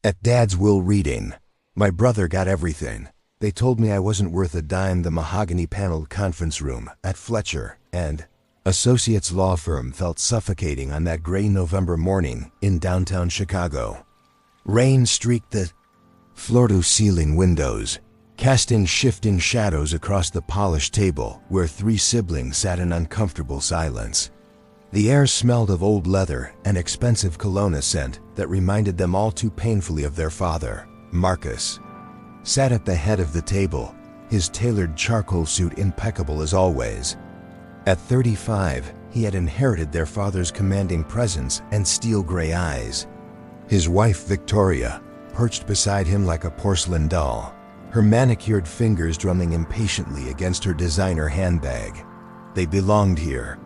At Dad's will reading, my brother got everything. They told me I wasn't worth a dime. The mahogany-paneled conference room at Fletcher and Associates law firm felt suffocating on that gray November morning in downtown Chicago. Rain streaked the floor-to-ceiling windows, casting shifting shadows across the polished table where three siblings sat in uncomfortable silence. The air smelled of old leather and expensive cologne scent that reminded them all too painfully of their father. Marcus sat at the head of the table, his tailored charcoal suit impeccable as always. At 35, he had inherited their father's commanding presence and steel gray eyes. His wife, Victoria, perched beside him like a porcelain doll, her manicured fingers drumming impatiently against her designer handbag. They belonged here.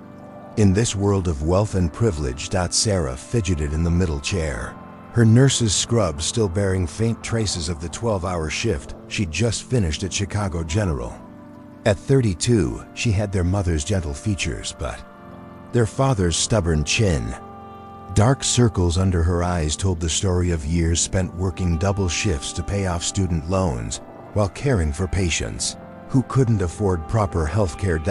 In this world of wealth and privilege. Sarah fidgeted in the middle chair, her nurse's scrub still bearing faint traces of the 12-hour shift she'd just finished at Chicago General. At 32, she had their mother's gentle features, but their father's stubborn chin. Dark circles under her eyes told the story of years spent working double shifts to pay off student loans while caring for patients who couldn't afford proper health care.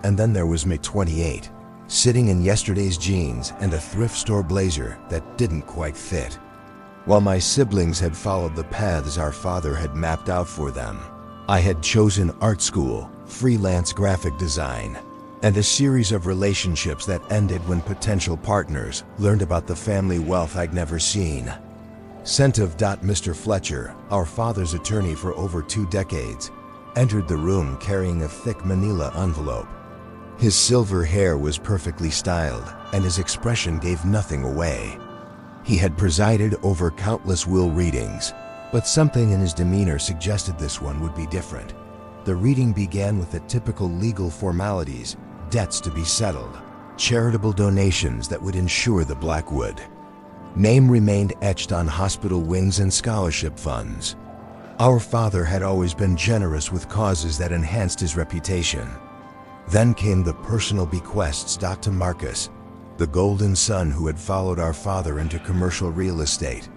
And then there was May 28, sitting in yesterday's jeans and a thrift store blazer that didn't quite fit. While my siblings had followed the paths our father had mapped out for them, I had chosen art school, freelance graphic design, and a series of relationships that ended when potential partners learned about the family wealth I'd never seen. Scent of. Mr. Fletcher, our father's attorney for over 2 decades, entered the room carrying a thick manila envelope. His silver hair was perfectly styled, and his expression gave nothing away. He had presided over countless will readings, but something in his demeanor suggested this one would be different. The reading began with the typical legal formalities, debts to be settled, charitable donations that would ensure the Blackwood name remained etched on hospital wings and scholarship funds. Our father had always been generous with causes that enhanced his reputation. Then came the personal bequests. To Marcus, the golden son who had followed our father into commercial real estate,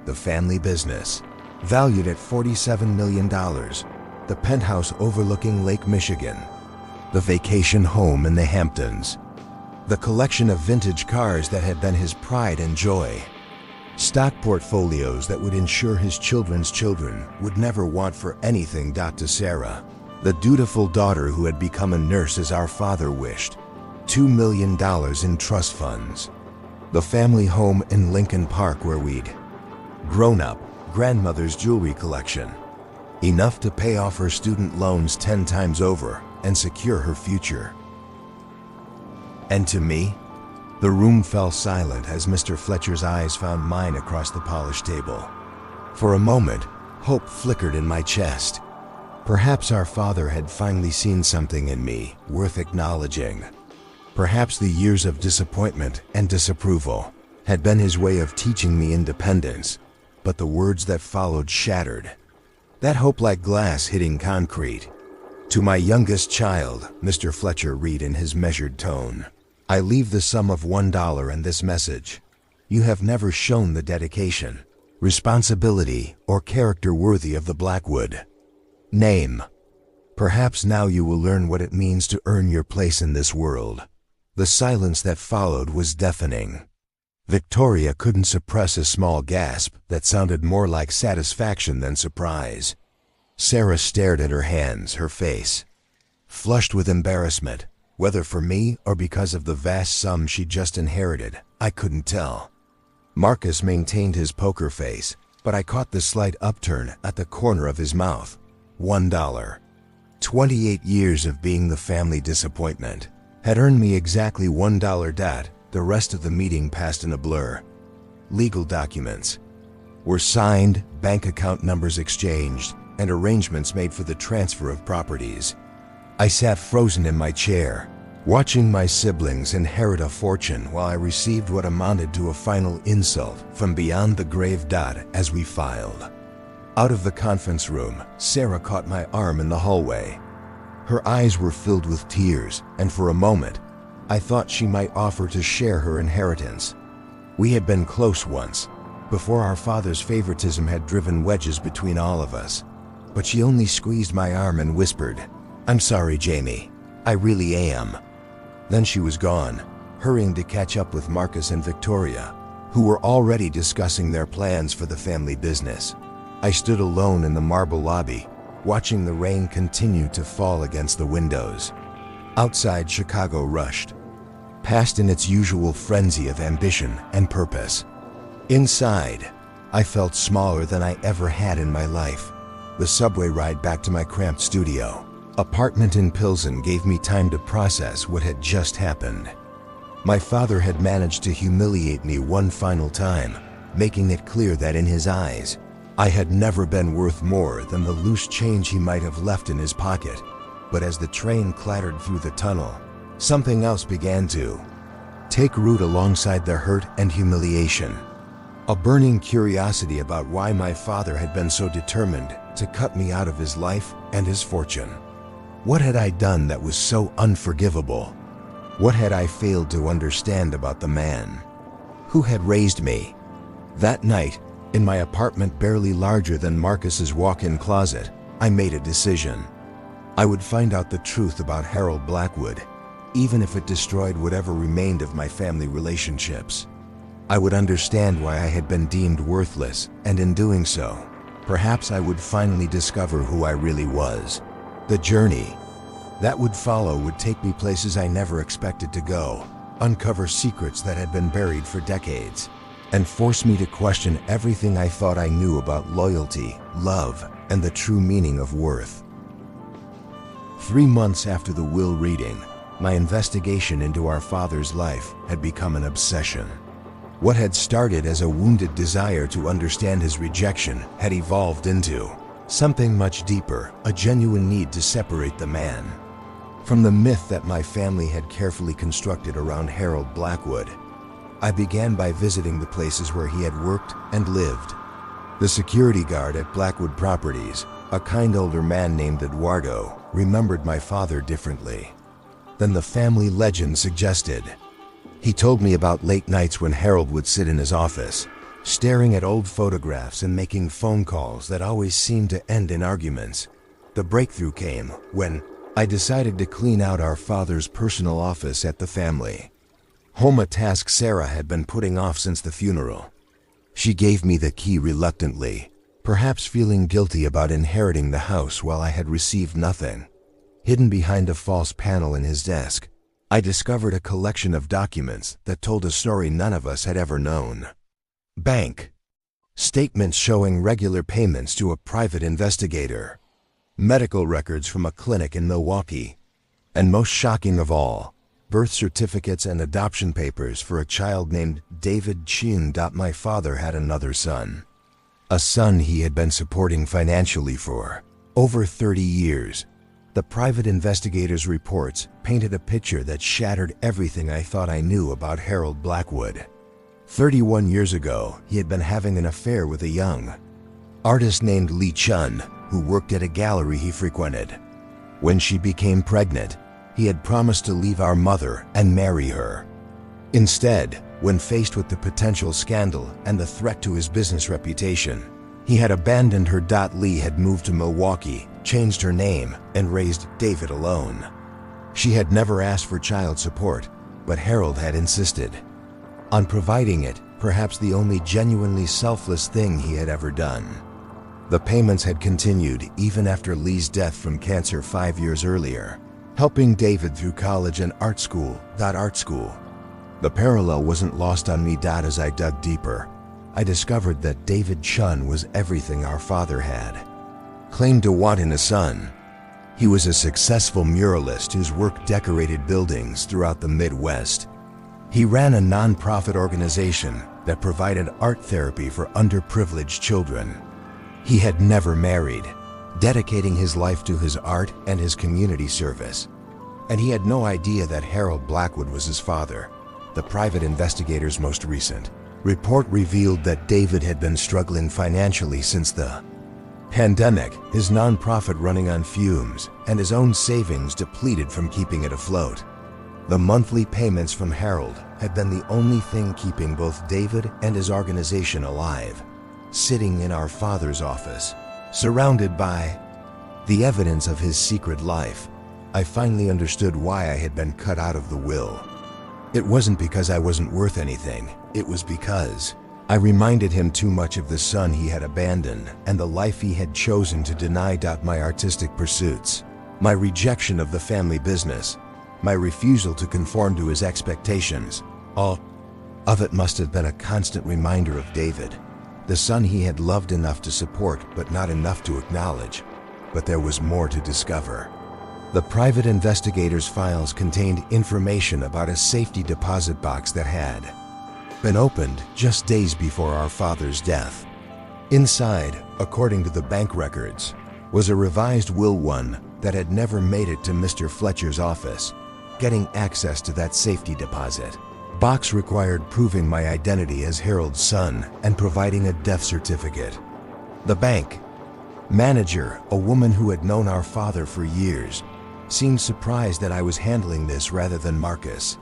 the family business, valued at $47 million, the penthouse overlooking Lake Michigan, the vacation home in the Hamptons, the collection of vintage cars that had been his pride and joy, stock portfolios that would ensure his children's children would never want for anything. To Sarah, the dutiful daughter who had become a nurse as our father wished, $2 million in trust funds, the family home in Lincoln Park where we'd grown up, grandmother's jewelry collection, enough to pay off her student loans 10 times over and secure her future. And to me, the room fell silent as Mr. Fletcher's eyes found mine across the polished table. For a moment, hope flickered in my chest. Perhaps our father had finally seen something in me worth acknowledging. Perhaps the years of disappointment and disapproval had been his way of teaching me independence, but the words that followed shattered that hope like glass hitting concrete. To my youngest child, Mr. Fletcher read in his measured tone, I leave the sum of $1 and this message. You have never shown the dedication, responsibility, or character worthy of the Blackwood name. Perhaps now you will learn what it means to earn your place in this world. The silence that followed was deafening. Victoria couldn't suppress a small gasp that sounded more like satisfaction than surprise. Sarah stared at her hands, her face flushed with embarrassment. Whether for me or because of the vast sum she'd just inherited, I couldn't tell. Marcus maintained his poker face, but I caught the slight upturn at the corner of his mouth. $1. 28 years of being the family disappointment had earned me exactly $1. The rest of the meeting passed in a blur. Legal documents were signed, bank account numbers exchanged, and arrangements made for the transfer of properties. I sat frozen in my chair, watching my siblings inherit a fortune while I received what amounted to a final insult from beyond the grave. As we filed out of the conference room, Sarah caught my arm in the hallway. Her eyes were filled with tears, and for a moment, I thought she might offer to share her inheritance. We had been close once, before our father's favoritism had driven wedges between all of us. But she only squeezed my arm and whispered, "I'm sorry, Jamie. I really am." Then she was gone, hurrying to catch up with Marcus and Victoria, who were already discussing their plans for the family business. I stood alone in the marble lobby, watching the rain continue to fall against the windows. Outside, Chicago rushed past in its usual frenzy of ambition and purpose. Inside, I felt smaller than I ever had in my life. The subway ride back to my cramped studio apartment in Pilsen gave me time to process what had just happened. My father had managed to humiliate me one final time, making it clear that in his eyes, I had never been worth more than the loose change he might have left in his pocket. But as the train clattered through the tunnel, something else began to take root alongside the hurt and humiliation. A burning curiosity about why my father had been so determined to cut me out of his life and his fortune. What had I done that was so unforgivable? What had I failed to understand about the man who had raised me? That night, in my apartment barely larger than Marcus's walk-in closet, I made a decision. I would find out the truth about Harold Blackwood, even if it destroyed whatever remained of my family relationships. I would understand why I had been deemed worthless, and in doing so, perhaps I would finally discover who I really was. The journey that would follow would take me places I never expected to go, uncover secrets that had been buried for decades, and force me to question everything I thought I knew about loyalty, love, and the true meaning of worth. 3 months after the will reading, my investigation into our father's life had become an obsession. What had started as a wounded desire to understand his rejection had evolved into something much deeper, a genuine need to separate the man from the myth that my family had carefully constructed around Harold Blackwood. I began by visiting the places where he had worked and lived. The security guard at Blackwood Properties, a kind older man named Eduardo, remembered my father differently than the family legend suggested. He told me about late nights when Harold would sit in his office, staring at old photographs and making phone calls that always seemed to end in arguments. The breakthrough came when I decided to clean out our father's personal office at the family home, a task Sarah had been putting off since the funeral. She gave me the key reluctantly, perhaps feeling guilty about inheriting the house while I had received nothing. Hidden behind a false panel in his desk, I discovered a collection of documents that told a story none of us had ever known. Bank statements showing regular payments to a private investigator, medical records from a clinic in Milwaukee, and most shocking of all, birth certificates and adoption papers for a child named David Chin. My father had another son, a son he had been supporting financially for over 30 years. The private investigator's reports painted a picture that shattered everything I thought I knew about Harold Blackwood. 31 years ago, he had been having an affair with a young artist named Lee Chun, who worked at a gallery he frequented. When she became pregnant, he had promised to leave our mother and marry her. Instead, when faced with the potential scandal and the threat to his business reputation, he had abandoned her. Lee had moved to Milwaukee, changed her name, and raised David alone. She had never asked for child support, but Harold had insisted on providing it, perhaps the only genuinely selfless thing he had ever done. The payments had continued even after Lee's death from cancer 5 years earlier, helping David through college and art school. The parallel wasn't lost on me. As I dug deeper, I discovered that David Chun was everything our father had claimed to want in a son. He was a successful muralist whose work decorated buildings throughout the Midwest. He ran a non-profit organization that provided art therapy for underprivileged children. He had never married, dedicating his life to his art and his community service. And he had no idea that Harold Blackwood was his father. The private investigator's most recent report revealed that David had been struggling financially since the pandemic, his nonprofit running on fumes, and his own savings depleted from keeping it afloat. The monthly payments from Harold had been the only thing keeping both David and his organization alive. Sitting in our father's office, surrounded by the evidence of his secret life, I finally understood why I had been cut out of the will. It wasn't because I wasn't worth anything, it was because I reminded him too much of the son he had abandoned and the life he had chosen to deny. My artistic pursuits, my rejection of the family business, my refusal to conform to his expectations, all of it must have been a constant reminder of David, the son he had loved enough to support but not enough to acknowledge. But there was more to discover. The private investigator's files contained information about a safety deposit box that had been opened just days before our father's death. Inside, according to the bank records, was a revised will, one that had never made it to Mr. Fletcher's office. Getting access to that safety deposit box required proving my identity as Harold's son and providing a death certificate. The bank manager, a woman who had known our father for years, seemed surprised that I was handling this rather than Marcus.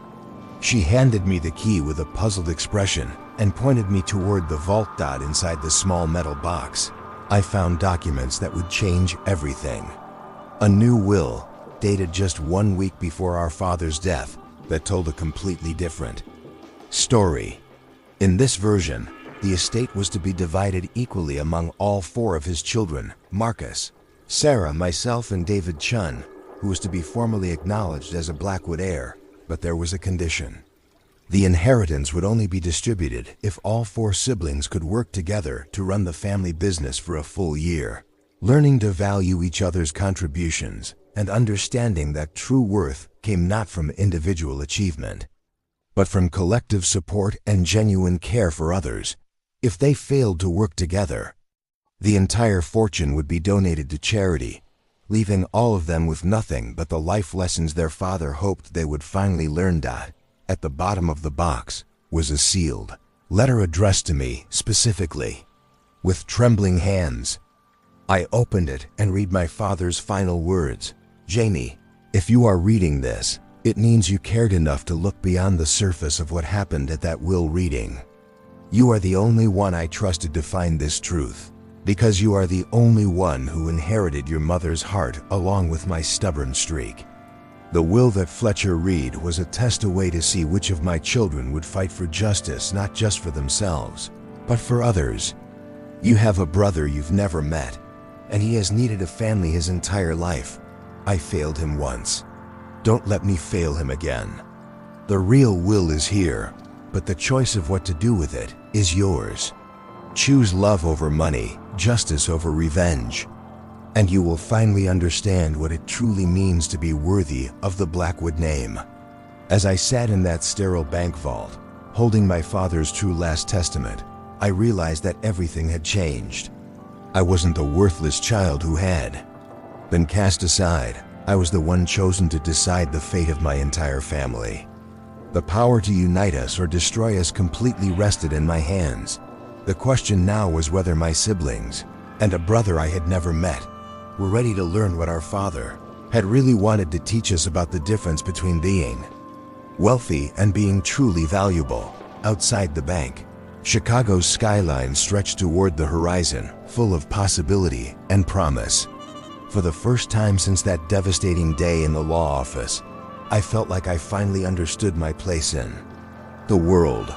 She handed me the key with a puzzled expression and pointed me toward the vault. Inside the small metal box, I found documents that would change everything. A new will, dated just 1 week before our father's death, that told a completely different story. In this version, the estate was to be divided equally among all 4 of his children: Marcus, Sarah, myself, and David Chun, who was to be formally acknowledged as a Blackwood heir. But there was a condition. The inheritance would only be distributed if all 4 siblings could work together to run the family business for a full year, learning to value each other's contributions and understanding that true worth came not from individual achievement, but from collective support and genuine care for others. If they failed to work together, the entire fortune would be donated to charity, leaving all of them with nothing but the life lessons their father hoped they would finally learn. At the bottom of the box was a sealed letter addressed to me specifically. With trembling hands, I opened it and read my father's final words: "Jamie, if you are reading this, it means you cared enough to look beyond the surface of what happened at that will reading. You are the only one I trusted to find this truth, because you are the only one who inherited your mother's heart along with my stubborn streak." The will that Fletcher read was a test away to see which of my children would fight for justice, not just for themselves, but for others. You have a brother you've never met, and he has needed a family his entire life. I failed him once. Don't let me fail him again. The real will is here, but the choice of what to do with it is yours. Choose love over money, justice over revenge, and you will finally understand what it truly means to be worthy of the Blackwood name. As I sat in that sterile bank vault, holding my father's true last testament, I realized that everything had changed. I wasn't the worthless child who had been cast aside. I was the one chosen to decide the fate of my entire family. The power to unite us or destroy us completely rested in my hands. The question now was whether my siblings, and a brother I had never met, were ready to learn what our father had really wanted to teach us about the difference between being wealthy and being truly valuable. Outside the bank, Chicago's skyline stretched toward the horizon, full of possibility and promise. For the first time since that devastating day in the law office, I felt like I finally understood my place in the world.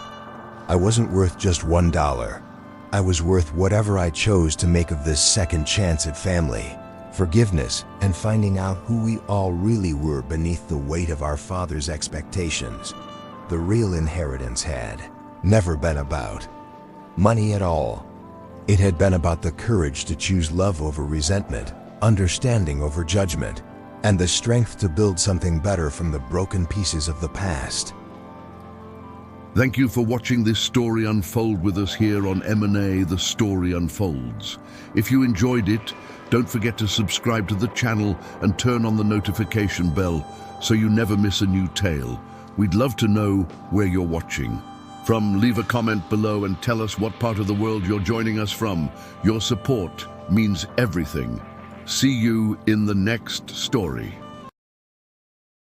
I wasn't worth just $1. I was worth whatever I chose to make of this second chance at family, forgiveness, and finding out who we all really were beneath the weight of our father's expectations. The real inheritance had never been about money at all. It had been about the courage to choose love over resentment, understanding over judgment, and the strength to build something better from the broken pieces of the past. Thank you for watching this story unfold with us here on M&A The Story Unfolds. If you enjoyed it, don't forget to subscribe to the channel and turn on the notification bell so you never miss a new tale. We'd love to know where you're watching from. Leave a comment below and tell us what part of the world you're joining us from. Your support means everything. See you in the next story.